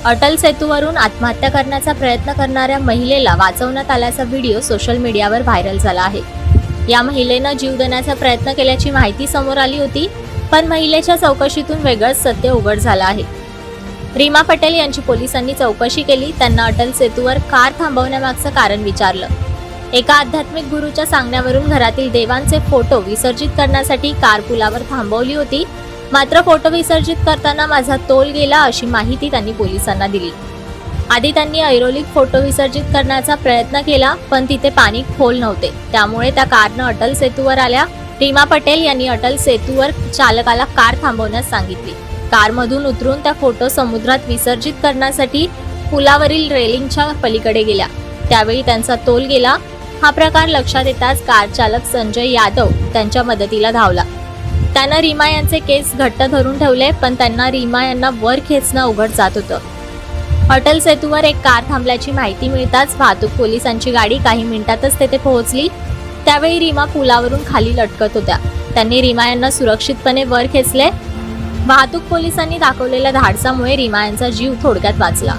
अटल सेतूवरून आत्महत्या करण्याचा प्रयत्न करणाऱ्या महिलेला वाचवण्यात आल्याचा व्हिडिओ सोशल मीडियावर व्हायरल झाला आहे। या महिलेनं जीव देण्याचा प्रयत्न केल्याची माहिती समोर आली होती, पण महिलेच्या चौकशीतून वेगळंच सत्य उघड झालं आहे। रीमा पटेल यांची पोलिसांनी चौकशी केली। त्यांना अटल सेतूवर कार थांबवण्यामागचं कारण विचारलं। एका आध्यात्मिक गुरूच्या सांगण्यावरून घरातील देवांचे फोटो विसर्जित करण्यासाठी कार पुलावर थांबवली होती, मात्र फोटो विसर्जित करताना माझा तोल गेला अशी माहिती त्यांनी पोलिसांना दिली। आधी त्यांनी ऐरोलीत फोटो विसर्जित करण्याचा प्रयत्न केला, पण तिथे पाणी खोल नव्हते, त्यामुळे त्या कारनं अटल सेतूवर आल्या। रीमा पटेल यांनी अटल सेतूवर चालकाला कार थांबवण्यास सांगितली। कारमधून उतरून त्या फोटो समुद्रात विसर्जित करण्यासाठी पुलावरील रेलिंगच्या पलीकडे गेल्या। त्यावेळी त्यांचा तोल गेला। हा प्रकार लक्षात येताच कार चालक संजय यादव त्यांच्या मदतीला धावला। त्यानं रीमा यांचे केस घट्ट धरून ठेवले, पण त्यांना रीमा यांना वर खेचणं अवघड जात होतं। अटल सेतूवर एक कार थांबल्याची माहिती मिळताच वाहतूक पोलिसांची गाडी काही मिनिटातच तेथे पोहोचली। त्यावेळी रीमा पुलावरून खाली लटकत होत्या। त्यांनी रीमा यांना सुरक्षितपणे वर खेचले। वाहतूक पोलिसांनी दाखवलेल्या धाडसामुळे रीमा यांचा जीव थोडक्यात वाचला।